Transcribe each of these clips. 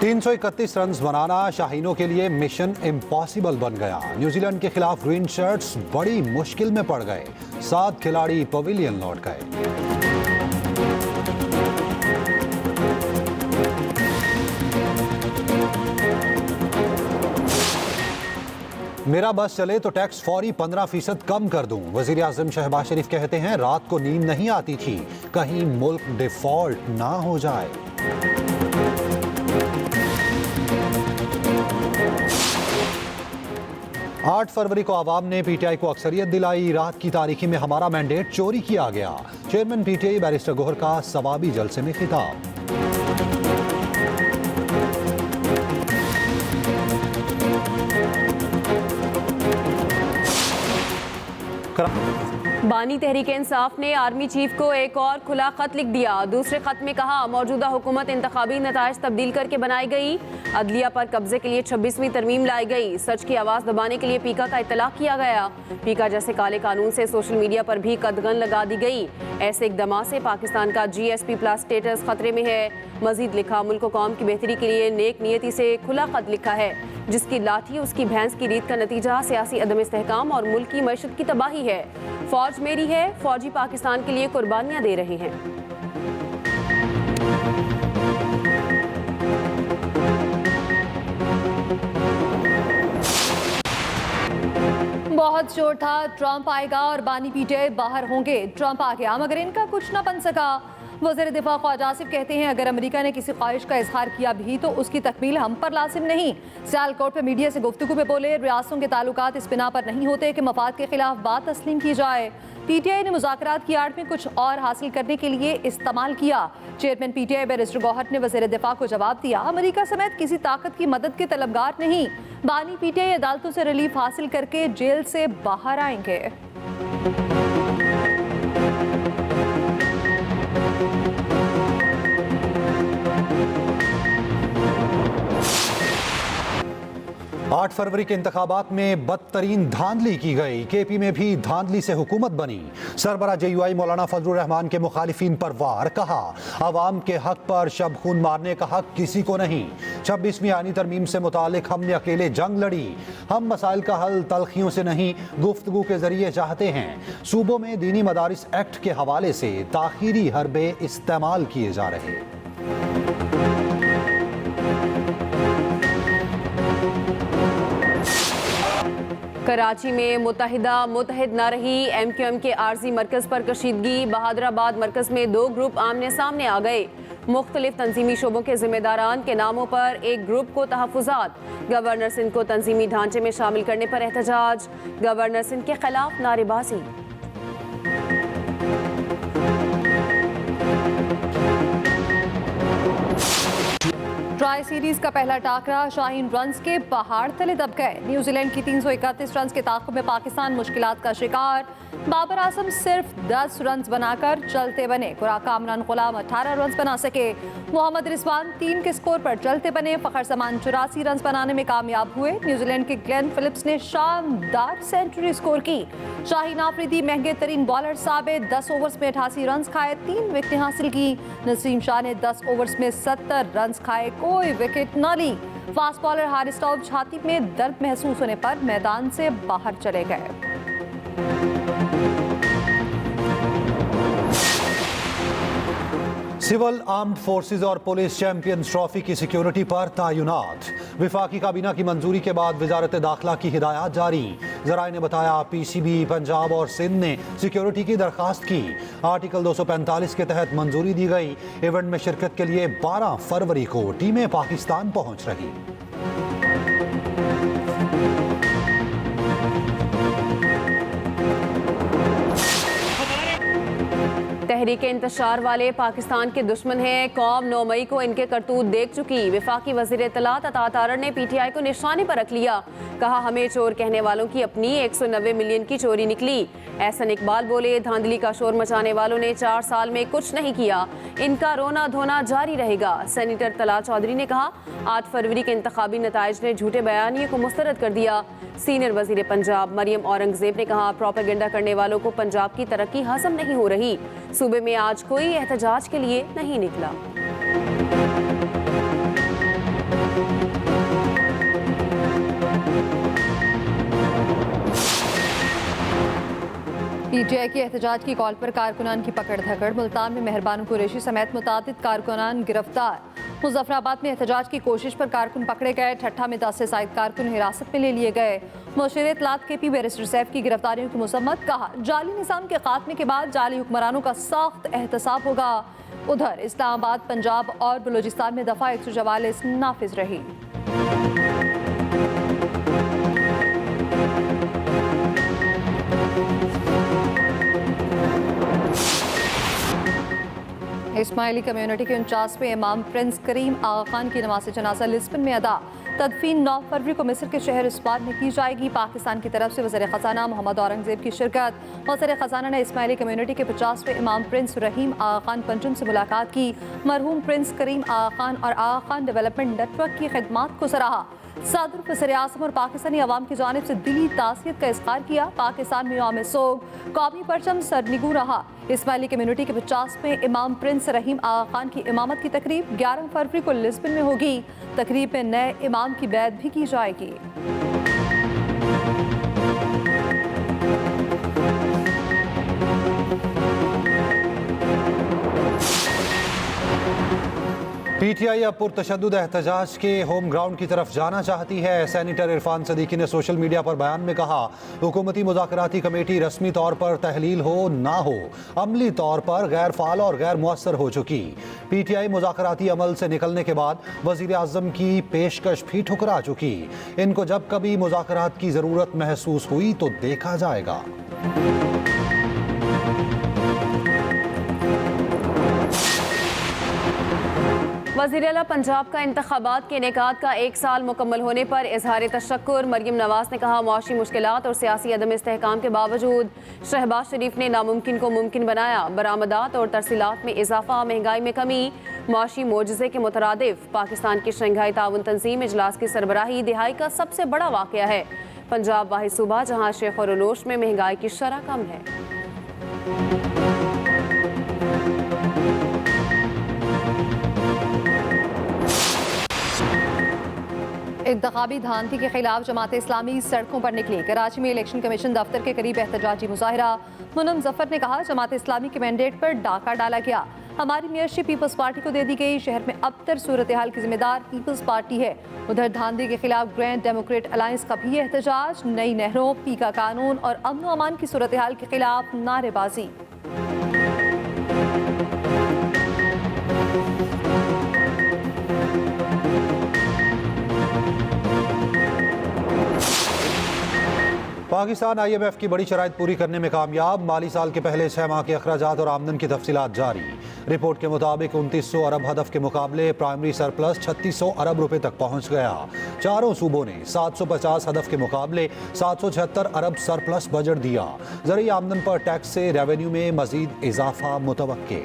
331 run बनाना शाहीनों के लिए mission impossible बन गया। न्यूजीलैंड के खिलाफ ग्रीन शर्ट्स बड़ी मुश्किल में पड़ गए। 7 खिलाड़ी पवेलियन लौट गए। मेरा बस चले तो टैक्स फौरी 15% कम कर दूं। वजीर आजम शहबाज शरीफ कहते हैं रात को नींद नहीं आती थी, कहीं मुल्क डिफॉल्ट ना हो जाए। आठ फरवरी को आवाम ने पीटीआई को अक्सरियत दिलाई। रात की तारीखी में हमारा मैंडेट चोरी किया गया। चेयरमैन पीटीआई बैरिस्टर गोहर का सवाबी जलसे में खिताब। बानी तहरीक इंसाफ ने आर्मी चीफ को एक और खुला खत लिख दिया। दूसरे खत में कहा मौजूदा हुकूमत इंतखाबी नताइज तब्दील करके बनाई गई। अदलिया पर कब्जे के लिए 26वीं तरमीम लाई गई। सच की आवाज़ दबाने के लिए पीका का इत्तलाक किया गया। पीका जैसे काले कानून से सोशल मीडिया पर भी कदगन लगा दी गई। ऐसे इकदाम से पाकिस्तान का GSP+ स्टेटस खतरे में है। मजीद लिखा मुल्क कौम की बेहतरी के लिए नेक नियति से खुला खत लिखा है। जिसकी लाठी उसकी भैंस की रीत का नतीजा सियासी अदम इस्तेहकाम और मुल्क की मईशत की तबाही है। फौज मेरी है, फौजी पाकिस्तान के लिए कुर्बानियां दे रहे हैं। बहुत जोर था ट्रंप आएगा और बानी पीटीआई बाहर होंगे। ट्रंप आ गया मगर इनका कुछ ना बन सका। वज़ीर दिफा ख्वाजा आसिफ कहते हैं अगर अमेरिका ने किसी ख्वाहिश का इजहार किया भी तो उसकी तकमील हम पर लाजिम नहीं। सियालकोट पर मीडिया से गुफ्तगू में बोले रियासतों के ताल्लुकात इस बिना पर नहीं होते कि मफाद के खिलाफ बात तस्लीम की जाए। पीटीआई ने मुज़ाकरात की आड़ में कुछ और हासिल करने के लिए इस्तेमाल किया। चेयरमैन पीटीआई बैरिस्टर गौहर ने वज़ीर दिफा को जवाब दिया अमेरिका समेत किसी ताकत की मदद के तलबगार नहीं। बानी पीटीआई अदालतों से रिलीफ हासिल करके जेल से बाहर आएंगे। आठ फरवरी के इंतखाबात में बदतरीन धांधली की गई। केपी में भी धांधली से हुकूमत बनी। सरबरा JUI मौलाना फजलुर रहमान के मुखालिफिन पर वार। कहा आवाम के हक पर शब खून मारने का हक किसी को नहीं। 26वीं आईनी तरमीम से मुतालिक हमने अकेले जंग लड़ी। हम मसाइल का हल तलखियों से नहीं गुफ्तगू के जरिए चाहते हैं। सूबों में दीनी मदारिस एक्ट के हवाले से ताखीरी हरबे इस्तेमाल किए जा रहे। कराची में मुतहिद न रही MQM के आर्जी मरकज पर कशीदगी। बहादुराबाद मरकज में 2 ग्रुप आमने सामने आ गए। मुख्तलिफ तंजीमी शोबों के जिम्मेदारान के नामों पर एक ग्रुप को तहफ़्फ़ुज़ात। गवर्नर सिंध को तंजीमी ढांचे में शामिल करने पर एहतजाज। गवर्नर सिंध के खिलाफ नारेबाजी। ट्राई सीरीज का पहला टाकरा शाहीन रन्स के पहाड़ तले दब गए। न्यूजीलैंड की 331 रन के ताक़ुब में पाकिस्तान मुश्किलात का शिकार। बाबर आजम सिर्फ 10 रन बनाकर चलते बने। खुराक कामरान गुलाम 18 रन बना सके। मोहम्मद रिजवान 3 के स्कोर पर चलते बने। फ़खर समान 84 रन बनाने में कामयाब हुए। न्यूजीलैंड के ग्लेन फिलिप्स ने शानदार सेंचुरी स्कोर की। शाहीन आफरीदी महंगे तरीन बॉलर साबित 10 ओवर्स में 88 रन खाए, 3 विकेटें हासिल की। नसीम शाह ने 10 ओवर्स में 70 रन खाए, कोई विकेट न ली। फास्ट बॉलर हारिस टॉप छाती में दर्द महसूस होने पर मैदान से बाहर चले गए। सिविल आर्म्ड फोर्सेज और पुलिस चैंपियंस ट्रॉफी की सिक्योरिटी पर तैनात। विफाकी काबीना की मंजूरी के बाद वजारत दाखिला की हिदायत जारी। जराए ने बताया PCB पंजाब और सिंध ने सिक्योरिटी की दरखास्त की। आर्टिकल 245 के तहत मंजूरी दी गई। इवेंट में शिरकत के लिए 12 फरवरी को टीमें पाकिस्तान पहुंच रही। तहरीक इंतशार वाले पाकिस्तान के दुश्मन हैं। कौम 9 मई को इनके करतूत देख चुकी। विफाकी वज़ीर इत्तलात अता तारड़ ने PTI को निशाने पर रख लिया। कहा हमें चोर कहने वालों की अपनी 190 मिलियन की चोरी निकली। एहसन इकबाल बोले धांधली का शोर मचाने वालों ने 4 साल में कुछ नहीं किया। इनका रोना धोना जारी रहेगा। सेनेटर तला चौधरी ने कहा 8 फरवरी के इंतखाबी नताइज ने झूठे बयानिए को मुस्तरद कर दिया। सीनियर वजीर पंजाब मरियम औरंगजेब ने कहा प्रोपेगेंडा करने वालों को पंजाब की तरक्की हजम नहीं हो रही। सूबे में आज कोई एहतजाज के लिए नहीं निकला। पीटीआई की एहतजाज की कॉल पर कारकुनान की पकड़ धकड़। मुल्तान में मेहरबान कुरैशी समेत मुतादिद कारकुनान गिरफ्तार। मुजफ्फराबाद में एहतजाज की कोशिश पर कारकुन पकड़े गए। ठट्ठा में 10 से ज़ायद कारकुन हिरासत में ले लिए गए। मुशीर इत्तलात केपी बैरिस्टर सैफ की गिरफ्तारियों की मसम्मत। कहा, जाली निज़ाम के खात्मे के बाद जाली हुक्मरानों का सख्त एहतसाब होगा। उधर इस्लामाबाद, पंजाब और बलूचिस्तान में दफ़ा 144 नाफिज रही। इस्माइली कम्युनिटी के 49वें इमाम प्रिंस करीम आगा खान की नमाज जनाजा लिस्बन में अदा। तदफीन 9 फरवरी को मिस्र के शहर इस्बात में की जाएगी। पाकिस्तान की तरफ से वज़ीर ख़ज़ाना मोहम्मद औरंगज़ेब की शिरकत। वज़ीर ख़ज़ाना ने इस्माइली कम्युनिटी के 50वें इमाम प्रिंस रहीम आगा खान पंजुम से मुलाकात की। मरहूम प्रिंस करीम आगा खान और आगा खान डेवलपमेंट नेटवर्क की खिदमात को सराहा। सदर वज़ीर आज़म और पाकिस्तानी अवाम की जानिब से दिली तासियत का इज़हार किया। पाकिस्तान में यौम सोग कौमी परचम सरनिगू रहा। इस्माइली कम्युनिटी के 50वें इमाम प्रिंस रहीम आगा खान की इमामत की तकरीब 11 फरवरी को लिस्बन में होगी। तकरीब में नए इमाम की बैत भी की जाएगी। पीटीआई अब पुरतशद्दुद एहतजाज के होम ग्राउंड की तरफ जाना चाहती है। सेनेटर इरफान सदीकी ने सोशल मीडिया पर बयान में कहा, हुकूमती मुज़ाकराती कमेटी रस्मी तौर पर तहलील हो ना हो, अमली तौर पर गैर फाल और गैर मुअस्सर हो चुकी। पीटीआई मुज़ाकराती अमल से निकलने के बाद वज़ीर आज़म की पेशकश भी ठुकरा चुकी। इनको जब कभी मुज़ाकरात की ज़रूरत महसूस हुई तो देखा जाएगा। वज़ीर आला पंजाब का इंतखाबात के इनेकाद का 1 साल मुकम्मल होने पर इजहार तशक्कुर। मरियम नवाज ने कहा, मुआशी मुश्किलात और सियासी अदम इस्तेहकाम के बावजूद शहबाज शरीफ ने नामुमकिन को मुमकिन बनाया। बरामदात और तरसीलात में इजाफा, महंगाई में कमी, मुआशी मोजज़े के मुतरादिफ। पाकिस्तान की शंघाई ताउन तंजीम इजलास की सरबराही दिहाई का सबसे बड़ा वाक़या है। पंजाब वाहिद सूबा जहाँ शेख और उनोश में महंगाई की शरह कम है। इंतखाबी धांधली के खिलाफ जमात इस्लामी सड़कों पर निकली। कराची में इलेक्शन कमीशन दफ्तर के करीब एहतजाजी मुजाहिरा। मुनम जफर ने कहा, जमात इस्लामी के मैंडेट पर डाका डाला गया। हमारी मेयरशिप पीपल्स पार्टी को दे दी गई। शहर में अबतर सूरत हाल की जिम्मेदार पीपल्स पार्टी है। उधर धांधली के खिलाफ ग्रैंड डेमोक्रेट अलायंस का भी एहतजाज। नई नहरों, पीका कानून और अमन अमान की सूरत हाल के खिलाफ नारेबाजी। पाकिस्तान IMF की बड़ी शराइत पूरी करने में कामयाब। माली साल के पहले 6 माह के अखराजात और आमदन की तफसीलात जारी। रिपोर्ट के मुताबिक 2900 अरब हदफ के मुकाबले प्राइमरी सरप्लस 3600 अरब रुपए तक पहुंच गया। चारों सूबों ने 750 हदफ के मुकाबले 776 अरब सरप्लस बजट दिया। ज़रूरी आमदन पर टैक्स से रेवेन्यू में मजीद इजाफा मुतवक्के।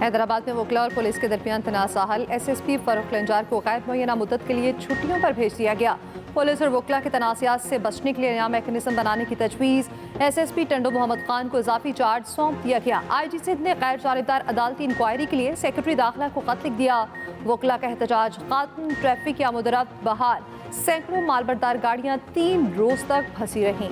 हैदराबाद में वकला और पुलिस के दरमियान तनाज़ा हल। SSP फरूख लंजार को गैर मुय्यना मुद्दत के लिए छुट्टियों पर भेज दिया गया। पुलिस और वकला के तनाज़ात से बचने के लिए नया मैकेनिज्म बनाने की तजवीज़। SSP टंडो मोहम्मद खान को इजाफी चार्ज सौंप दिया गया। IG सिंध ने गैर जानिबदार अदालती इंक्वायरी के लिए सेक्रेटरी दाखिला को खत लिख दिया। वकला का एहतजाज, कानून ट्रैफिक या मुदरत बहाल। सैकड़ों मालबरदार गाड़ियाँ 3 रोज तक फंसी रहीं।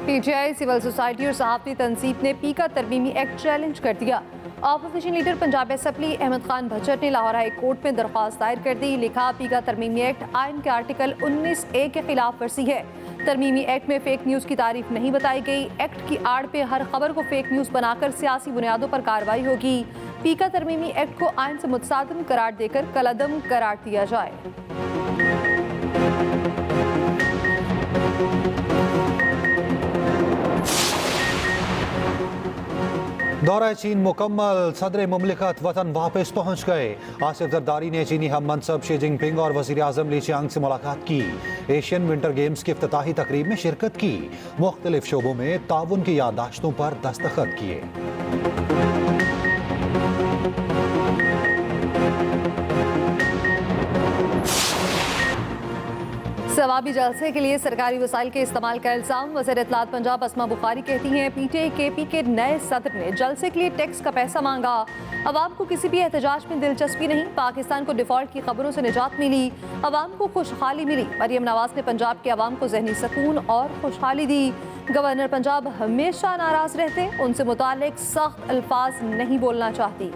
PTI, सिविल सोसाइटी और सहाफ़ती तंजीम ने पीका तरमीमी एक्ट चैलेंज कर दिया। Opposition leader Punjab assembly Ahmad Khan Bhajjar ने लाहौर हाई कोर्ट में दरख्वास्त दायर कर दी। लिखा, पीका तरमीमी एक्ट आइन के आर्टिकल 19A के खिलाफ वर्जी है। तरमीमी एक्ट में फेक न्यूज़ की तारीफ नहीं बताई गई। एक्ट की आड़ पे हर खबर को फेक न्यूज़ बनाकर सियासी बुनियादों पर कार्रवाई होगी। पीका तरमीमी एक्ट को आइन से मुतसादिम करार देकर कलअदम करार दिया जाए। दौरा चीन मुकम्मल। सदर मुमलिकत वतन वापस पहुँच गए। आसिफ जरदारी ने चीनी हम मनसब शी जिनपिंग और वज़ीर आज़म ली चियांग से मुलाकात की। एशियन विंटर गेम्स की इफ्तिताही तकरीब में शिरकत की। मुख्तलिफ शोबों में ताउन की याददाश्तों पर दस्तखत किए। सवाबी जलसे के लिए सरकारी वसाइल के इस्तेमाल का इल्जाम। वज़ीर इत्तलात पंजाब अस्मा बुखारी कहती हैं, पीटीआई केपी के नए सदर ने जलसे के लिए टैक्स का पैसा मांगा। अवाम को किसी भी एहतजाज में दिलचस्पी नहीं। पाकिस्तान को डिफॉल्ट की खबरों से निजात मिली, अवाम को खुशहाली मिली। मरियम नवाज ने पंजाब के अवाम को जहनी सुकून और खुशहाली दी। गवर्नर पंजाब हमेशा नाराज रहते, उनसे मुतालिक सख्त अल्फाज नहीं बोलना चाहती।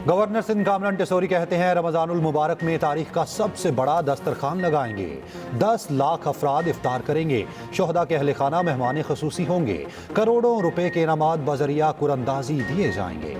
गवर्नर सिंध कामरान टेसोरी कहते हैं, रमजानुल मुबारक में तारीख का सबसे बड़ा दस्तरखान लगाएंगे। 10 लाख अफराद इफ्तार करेंगे। शोहदा के अहले खाना मेहमान खसूसी होंगे। करोड़ों रुपए के इनामात बजरिया कुरंदाजी दिए जाएंगे।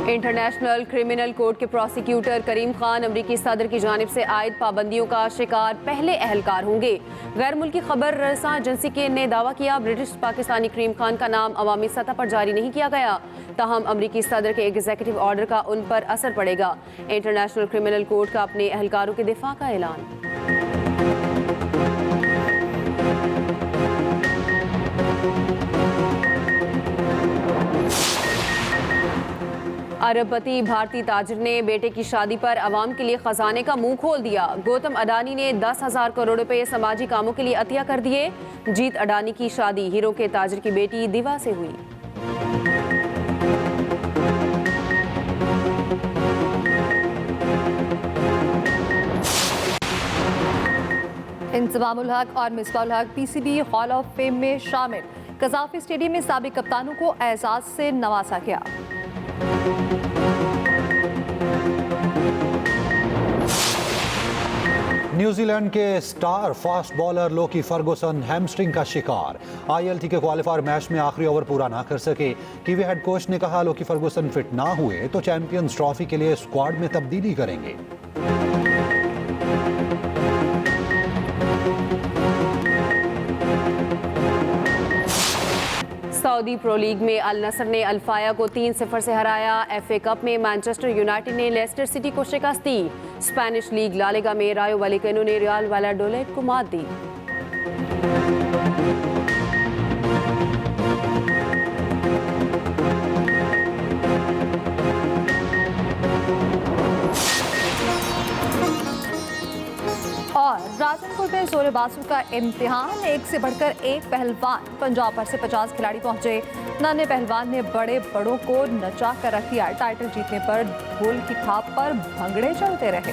इंटरनेशनल क्रिमिनल कोर्ट के प्रोसिक्यूटर करीम खान अमरीकी सदर की जानिब से आयद पाबंदियों का शिकार पहले अहलकार होंगे। गैर मुल्की खबर रसां एजेंसी के ने दावा किया, ब्रिटिश पाकिस्तानी करीम खान का नाम अवामी सतह पर जारी नहीं किया गया, ताहम अमरीकी सदर के एग्जीक्यूटिव ऑर्डर का उन पर असर पड़ेगा। इंटरनेशनल क्रिमिनल कोर्ट का अपने अहलकारों के दिफा का ऐलान। अरबपति भारतीय ताजिर ने बेटे की शादी पर अवाम के लिए खजाने का मुंह खोल दिया। गौतम अडानी ने 10,000 करोड़ रुपए समाजी कामों के लिए अतिया कर दिए। जीत अडानी की शादी हीरो के ताजिर की बेटी दिवा से हुई। इंतजामुल हक और मिसबाहुल हक पीसीबी हॉल ऑफ फेम में शामिल। कज़ाफी स्टेडियम में साबिक कप्तानों को एजाज से नवाजा गया। न्यूजीलैंड के स्टार फास्ट बॉलर लोकी फर्गुसन हैमस्ट्रिंग का शिकार। आईएलटी के क्वालिफायर मैच में आखिरी ओवर पूरा ना कर सके। कीवी हेड कोच ने कहा, लोकी फर्गुसन फिट ना हुए तो चैंपियंस ट्रॉफी के लिए स्क्वाड में तब्दीली करेंगे। सऊदी प्रो लीग में अल नसर ने अल फाया को 3-0 से हराया। एफए कप में मैनचेस्टर यूनाइटेड ने लेस्टर सिटी को शिकस्त दी। स्पेनिश लीग ला लीगा में रायो वैलेकानो ने रियल वैलाडोलिड को मात दी। और राजनपुर में जोरेबाजों का इम्तिहान, एक से बढ़कर एक पहलवान। पंजाब भर से 50 खिलाड़ी पहुंचे। नाने पहलवान ने बड़े बड़ों को नचा कर रख दिया। टाइटल जीतने पर ढोल की थाप पर भंगड़े चलते रहे।